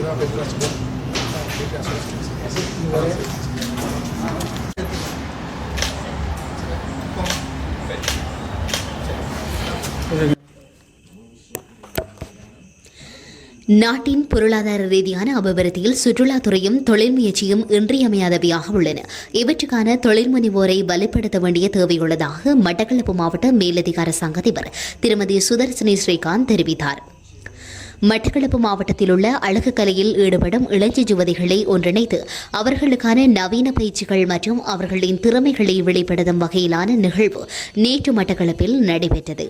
நாட்டின் பொருளாதார ரீதியான அபிவிருத்தியில் சுற்றுலாத்துறையும் தொழில் முயற்சியும் இன்றியமையாதவையாக உள்ளன. இவற்றுக்கான தொழில் முனைவோரை வலுப்படுத்த வேண்டிய தேவையுள்ளதாக மட்டக்களப்பு மாவட்ட மேலதிகார சங்க அதிபர் திருமதி சுதர்சினி ஸ்ரீகாந்த் தெரிவித்தார். மட்டக்களப்பு மாவட்டத்தில் உள்ள அழகு கலையில் ஈடுபடும் இளஞ்சி யுவதிகளை ஒன்றிணைத்து அவர்களுக்கான நவீன பயிற்சிகள் மற்றும் அவர்களின் திறமைகளை வெளிப்படுத்தும் வகையிலான நிகழ்வு நேற்று மட்டக்களப்பில் நடைபெற்றது.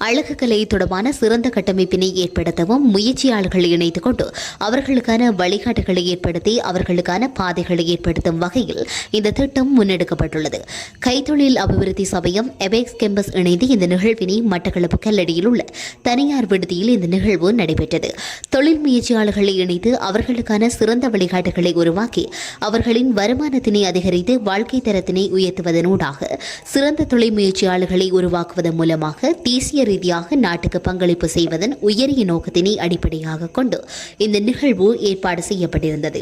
அழகு கலை தொடர்பான சிறந்த கட்டமைப்பினை ஏற்படுத்தவும் முயற்சியாளர்களை இணைத்துக் கொண்டு அவர்களுக்கான வழிகாட்டுகளை ஏற்படுத்தி அவர்களுக்கான பாதைகளை ஏற்படுத்தும் வகையில் இந்த திட்டம் முன்னெடுக்கப்பட்டுள்ளது. கைத்தொழில் அபிவிருத்தி சபையும் எபெக்ஸ் கேம்பஸ் இணைந்து இந்த நிகழ்வினை மட்டக்களப்பு கல்லடியில் உள்ள தனியார் விடுதியில் இந்த நிகழ்வு நடைபெற்றது. தொழில் முயற்சியாளர்களை இணைத்து அவர்களுக்கான சிறந்த வழிகாட்டுகளை உருவாக்கி அவர்களின் வருமானத்தினை அதிகரித்து வாழ்க்கை தரத்தினை உயர்த்துவதனூடாக சிறந்த தொழில் முயற்சியாளர்களை உருவாக்குவதன் மூலமாக தேசிய ரீதியாக நாட்டுக்கு பங்களிப்பு செய்வதன் உயரிய நோக்கத்தினை அடிப்படையாக கொண்டு இந்த நிகழ்வு ஏற்பாடு செய்யப்பட்டிருந்தது.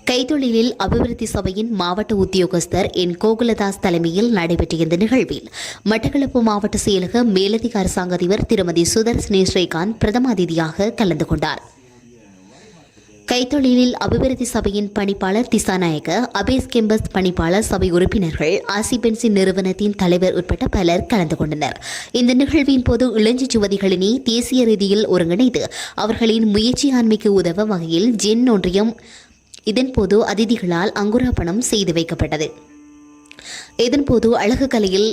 கைத்தொழிலில் அபிவிருத்தி சபையின் மாவட்ட உத்தியோகஸ்தர் என் கோகுலதாஸ் தலைமையில் நடைபெற்ற இந்த நிகழ்வில் மட்டக்களப்பு மாவட்ட செயலக மேலதிகார சங்க அதிபர் திருமதி சுதர்சினி ஸ்ரீகாந்த் பிரதம அதிதியாக கலந்து கொண்டார். கைத்தொழிலில் அபிவிருத்தி சபையின் பணிப்பாளர் திசாநாயக்க, அபேஸ் கேம்பஸ் பணிப்பாளர் சபை உறுப்பினர்கள், ஆசி பென்சின் நிறுவனத்தின் தலைவர் உட்பட்ட பலர் கலந்து கொண்டனர். இந்த நிகழ்வின் போது இளஞ்சி யுவதிகளினை தேசிய ரீதியில் ஒருங்கிணைத்து அவர்களின் முயற்சியாண்மைக்கு உதவ வகையில் ஜென் ஒன்றியம் இதன்போது அதிதிகளால் அங்குரார்ப்பணம் செய்து வைக்கப்பட்டது. இதன்போது அழகு கலையில்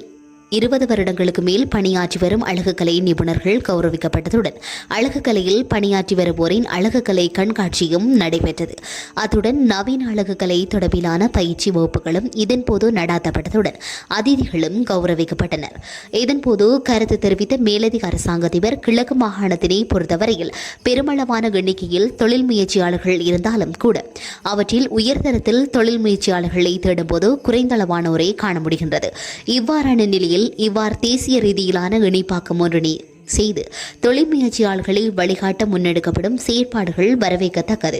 20 வருடங்களுக்கு மேல் பணியாற்றி வரும் அழகுக்கலை நிபுணர்கள் கௌரவிக்கப்பட்டதுடன் அழகுக்கலையில் பணியாற்றி வருவோரின் அழகுக்கலை கண்காட்சியும் நடைபெற்றது. அத்துடன் நவீன அழகுக்கலை தொடர்பிலான பயிற்சி வகுப்புகளும் இதன்போது நடாத்தப்பட்டதுடன் அதிதிகளும் கௌரவிக்கப்பட்டனர். இதன்போது கருத்து தெரிவித்த மேலதிக அரசாங்க அதிபர் கிழக்கு மாகாணத்தினை பொறுத்தவரையில் பெருமளவான எண்ணிக்கையில் தொழில் முயற்சியாளர்கள் இருந்தாலும் கூட அவற்றில் உயர்தரத்தில் தொழில் முயற்சியாளர்களை தேடும்போது குறைந்தளவானோரை காண முடிகின்றது. இவ்வாறான நிலையில் இவ்வாறு தேசிய ரீதியிலான இணைப்பாக்கம் ஒன்றினை செய்து தொழில் முயற்சியாளர்களை வழிகாட்ட முன்னெடுக்கப்படும் செயற்பாடுகள் வரவேற்கத்தக்கது.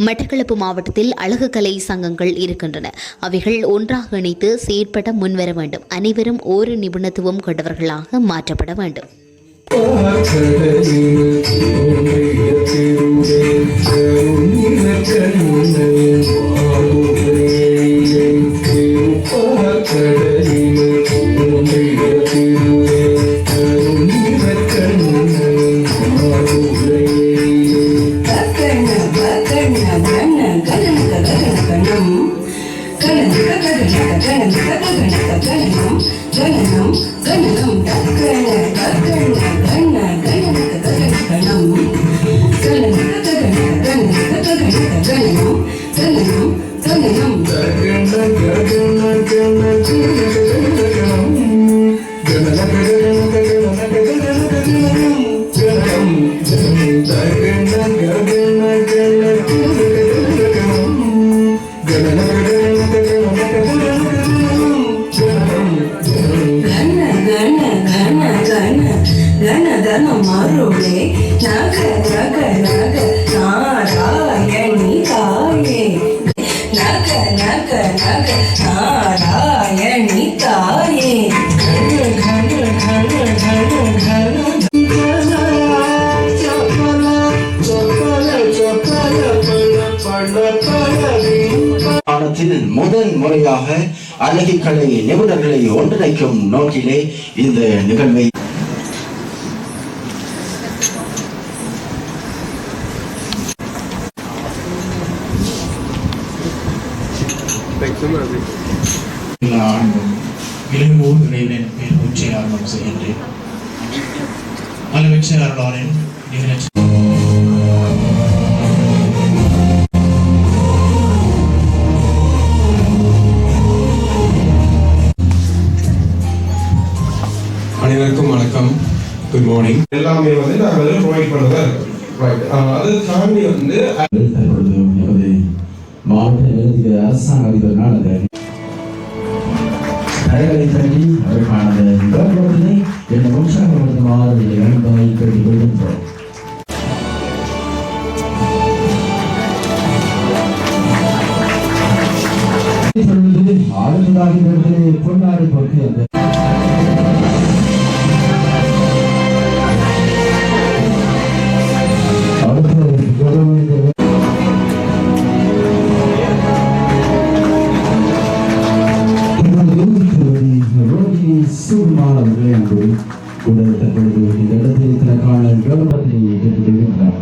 மட்டக்களப்பு மாவட்டத்தில் அழகு கலை சங்கங்கள் இருக்கின்றன. அவைகள் ஒன்றாக இணைத்து செயற்பட முன்வர வேண்டும். அனைவரும் ஒரு நிபுணத்துவம் கொண்டவர்களாக மாற்றப்பட வேண்டும். முதன் முறையாக அழகு கலை நிபுணர்களை ஒன்றிணைக்கும் நோக்கிலே இந்த நிகழ்வை இளங்கூர் இறைவனின் பெருமூச்சை ஆரம்பம் செய்கின்றேன். அளவெச்சலாளரின் நிகழ்ச்சி அனைவருக்கும் வணக்கம், குட் மார்னிங். எல்லாமே வந்து நாங்கள் ப்ரொவைட் பண்ணதா இருக்கும். ரைட், அதை தாண்டி வந்து மாவட்ட அரசாங்க அதிபர்னால் தரகளை தள்ளி அதற்கான கவர்மெண்ட்டினை என்ன உற்சாகப்படுத்துமாறு என்பதை கேட்டுக்கொள்கின்றோம். விளம்பரத்தை ஏற்றுக்கொள்கின்றனர்.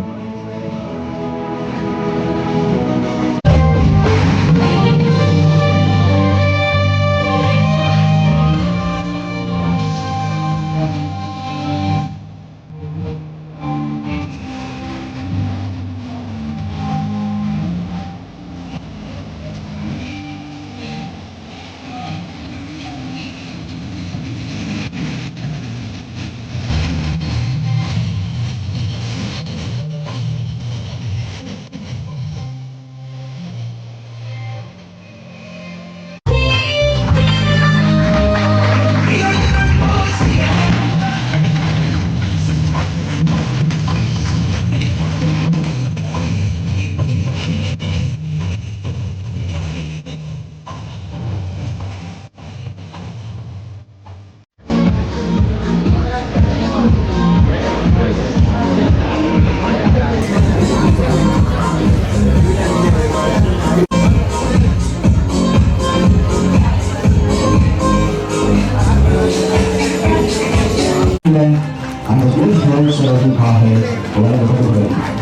அந்த சுழற்சி வழங்குவதற்காக வழங்கப்படுகிறது.